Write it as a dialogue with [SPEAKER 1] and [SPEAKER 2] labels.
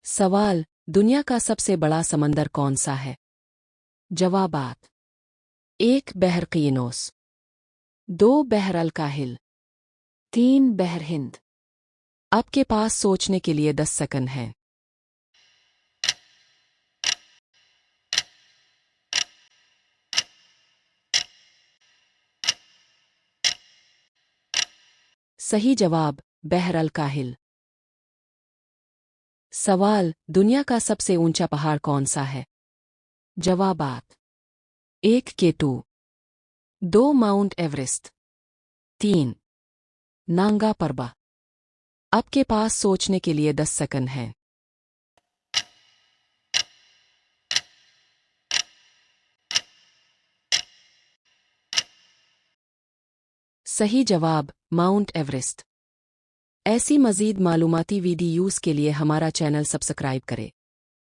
[SPEAKER 1] सवाल, दुनिया का सबसे बड़ा समंदर कौन सा है? जवाबात: 1 बहर क़ियनोस, 2 बहर अल-काहिल, 3 बहर हिंद। आपके पास सोचने के लिए 10 सेकंड हैं। सही जवाब बहर अल-काहिल। सवाल, दुनिया का सबसे ऊंचा पहाड़ कौन सा है? जवाबात: 1 केटू, 2 माउंट एवरेस्ट, 3 नांगा परबा। आपके पास सोचने के लिए 10 सेकंड हैं। सही जवाब माउंट एवरेस्ट। ऐसी मज़ीद मालूमाती वीडियोज़ के लिए हमारा चैनल सब्सक्राइब करें।